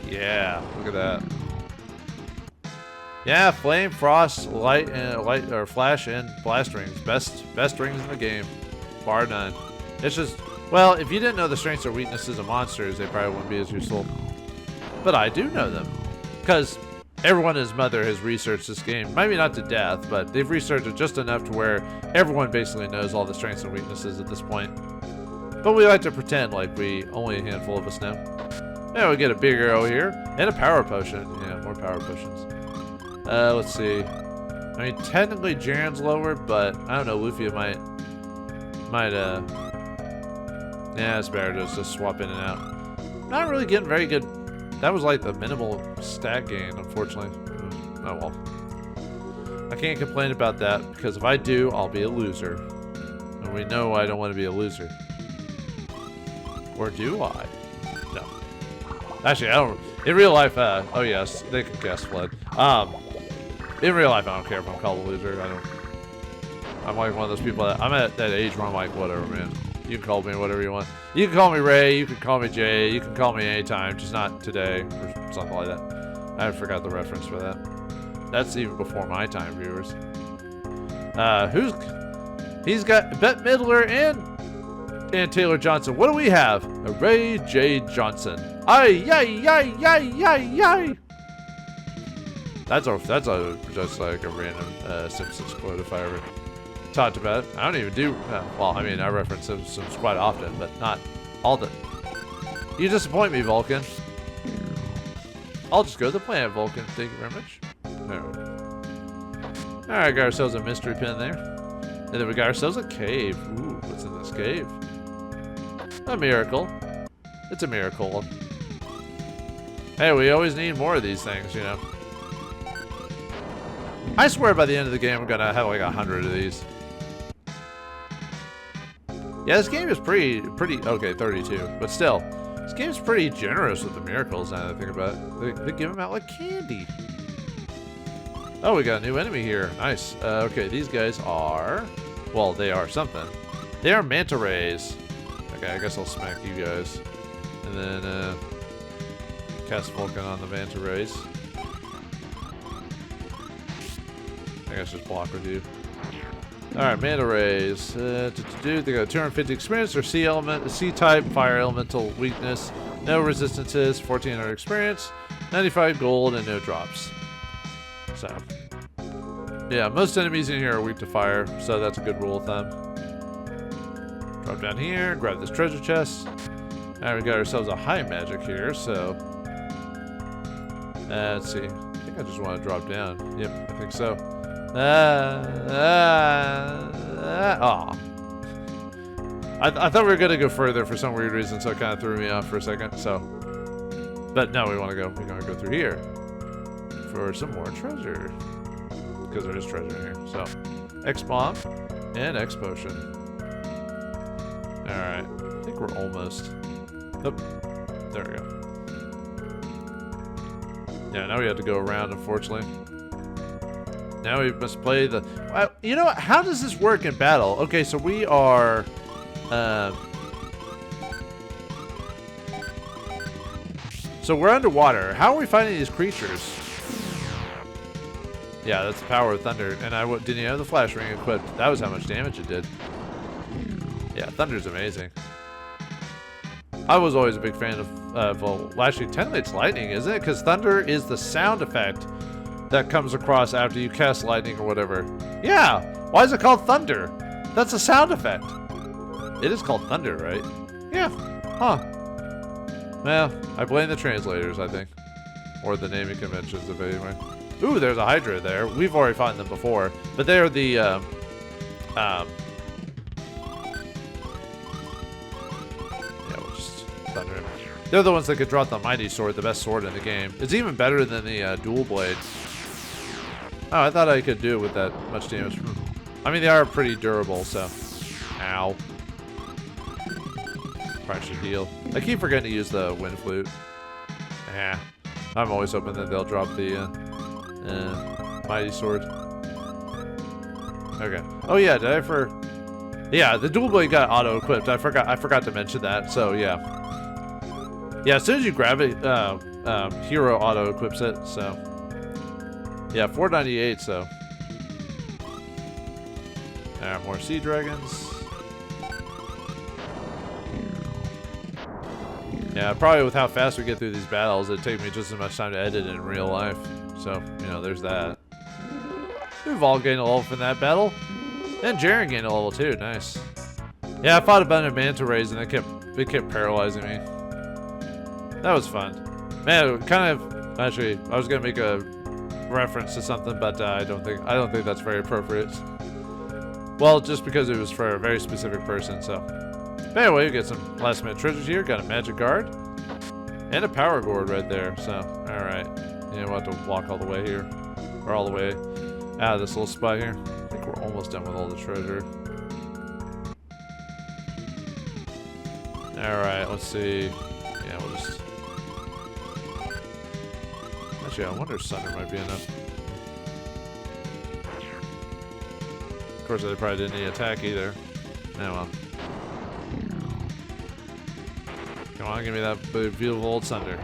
[SPEAKER 2] Yeah, look at that. Yeah, flame, frost, light, or flash, and blast rings. Best rings in the game, bar none. It's just, well, if you didn't know the strengths or weaknesses of monsters, they probably wouldn't be as useful. But I do know them, because everyone and his mother has researched this game. Maybe not to death, but they've researched it just enough to where everyone basically knows all the strengths and weaknesses at this point. But we like to pretend like only a handful of us know. Yeah, we get a big arrow here, and a power potion. Yeah, more power potions. Let's see. I mean, technically Jerin's lower, but I don't know, Lufia might, yeah, it's better to just swap in and out. Not really getting very good. That was like the minimal stat gain, unfortunately. Oh well. I can't complain about that, because if I do, I'll be a loser. And we know I don't want to be a loser. Or do I? No. Actually, I don't. In real life, oh yes, they can cast Flood. In real life, I don't care if I'm called a loser. I'm like one of those people that, I'm at that age where I'm like, whatever, man. You can call me whatever you want. You can call me Ray, you can call me Jay, you can call me anytime, just not today, or something like that. I forgot the reference for that. That's even before my time, viewers. He's got Bette Midler and Taylor Johnson. What do we have? A Ray J. Johnson. Ay, ay, ay, ay, ay, ay. That's just like a random Simpsons quote if I ever talked about it. I don't even do, well, I mean, I reference Simpsons quite often, but not all the... You disappoint me, Vulcan. I'll just go to the planet, Vulcan. Thank you very much. Alright, got ourselves a mystery pin there. And then we got ourselves a cave. Ooh, what's in this cave? A miracle. It's a miracle. Hey, we always need more of these things, you know. I swear by the end of the game we're gonna have like 100 of these. Yeah, this game is pretty, okay, 32, but still. This game's pretty generous with the miracles now that I think about it. They give them out like candy. Oh, we got a new enemy here. Nice. Okay, these guys are, well, they are something. They are manta rays. Okay, I guess I'll smack you guys. And then, cast Vulcan on the manta rays. I guess just block with you. Alright, manta rays. They got 250 experience, or sea element, sea type, fire elemental weakness, no resistances, 1400 experience, 95 gold, and no drops. So, yeah, most enemies in here are weak to fire, so that's a good rule of thumb. Drop down here, grab this treasure chest. Alright, we got ourselves a high magic here, so. Let's see. I think I just want to drop down. Yep, I think so. I thought we were gonna go further for some weird reason, so it kind of threw me off for a second. So, but no, we're gonna go through here for some more treasure because there is treasure here. So, X bomb and X potion. All right, I think we're almost. Oh, there we go. Yeah, now we have to go around, unfortunately. Now we must play the... you know what? How does this work in battle? Okay, so we are... so we're underwater. How are we fighting these creatures? Yeah, that's the power of thunder. And I didn't even have the flash ring equipped. That was how much damage it did. Yeah, thunder's amazing. I was always a big fan of... well, actually, technically it's lightning, isn't it? Because thunder is the sound effect that comes across after you cast lightning or whatever. Yeah! Why is it called thunder? That's a sound effect. It is called thunder, right? Yeah. Huh. Well, I blame the translators, I think. Or the naming conventions, if anyway. Ooh, there's a Hydra there. We've already fought them before. But they're the, yeah, we'll just thunder him. They're the ones that could drop the Mighty Sword, the best sword in the game. It's even better than the Dual Blade. Oh, I thought I could do it with that much damage. I mean, they are pretty durable, so. Ow. Probably should heal. I keep forgetting to use the Wind Flute. I'm always hoping that they'll drop the Mighty Sword. Okay. Oh yeah, did I yeah, the Dual Blade got auto-equipped. I forgot to mention that, so yeah. Yeah, as soon as you grab it, Hero auto-equips it, so. Yeah, 498, so. Alright, more Sea Dragons. Yeah, probably with how fast we get through these battles, it'd take me just as much time to edit in real life. So, you know, there's that. We've all gained a level from that battle. And Jerin gained a level too, nice. Yeah, I fought a bunch of manta rays and it kept paralyzing me. That was fun. Man, kind of, actually, I was gonna make a reference to something, but I don't think that's very appropriate. Well, just because it was for a very specific person, so. But anyway, we get some last minute treasures here. Got a magic guard and a power gourd right there. So, all right, yeah, we'll have to walk all the way here, or all the way out of this little spot here. I think we're almost done with all the treasure. All right, let's see. Yeah, we'll just. Actually, I wonder if Sunder might be enough. Of course, they probably didn't need attack either. Oh well. Come on, give me that beautiful old Sunder.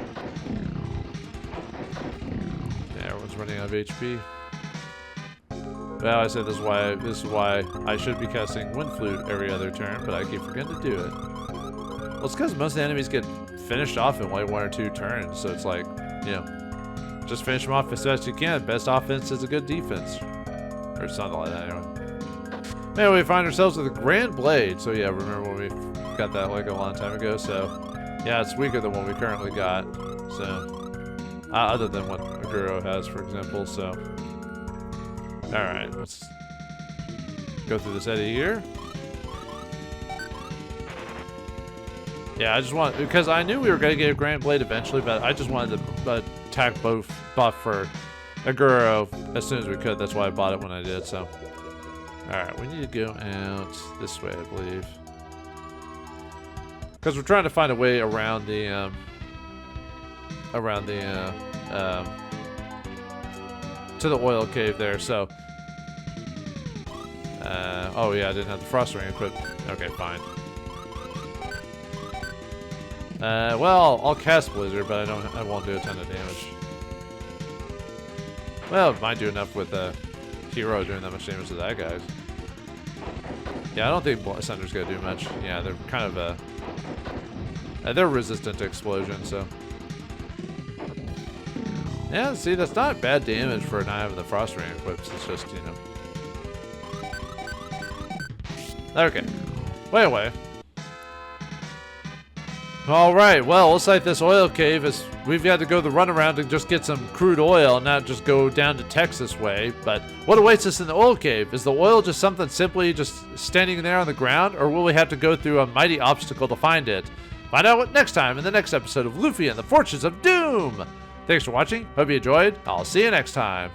[SPEAKER 2] Yeah, everyone's running out of HP. Well, I said this is why I should be casting Wind Flute every other turn, but I keep forgetting to do it. Well, it's because most of the enemies get finished off in like 1 or 2 turns, so it's like, you know, just finish them off as fast as you can. Best offense is a good defense. Or something like that, anyway. Anyway, we find ourselves with a Grand Blade. So yeah, remember when we got that like a long time ago? So yeah, it's weaker than what we currently got. So other than what Aguro has, for example. So all right, let's go through this edit here. Yeah, I just want, because I knew we were going to get a Grand Blade eventually, but I just wanted to attack both buff for Aguro as soon as we could. That's why I bought it when I did. So alright, we need to go out this way, I believe. Because we're trying to find a way around the, to the oil cave there, so. Oh yeah, I didn't have the frost ring equipped. Okay, fine. Well, I'll cast Blizzard, but I won't do a ton of damage. Well, it might do enough with Hero doing that much damage to that guy. Yeah, I don't think Sunder's gonna do much. Yeah, they're kind of they're resistant to explosion, so. Yeah, see, that's not bad damage for not having the frost ring equipped. It's just, you know. Okay. Way away. Alright, well, looks like this oil cave is, we've got to go the runaround and just get some crude oil and not just go down to Texas way. But what awaits us in the oil cave? Is the oil just something simply just standing there on the ground, or will we have to go through a mighty obstacle to find it? Find out next time in the next episode of Lufia and the Fortunes of Doom! Thanks for watching, hope you enjoyed, I'll see you next time.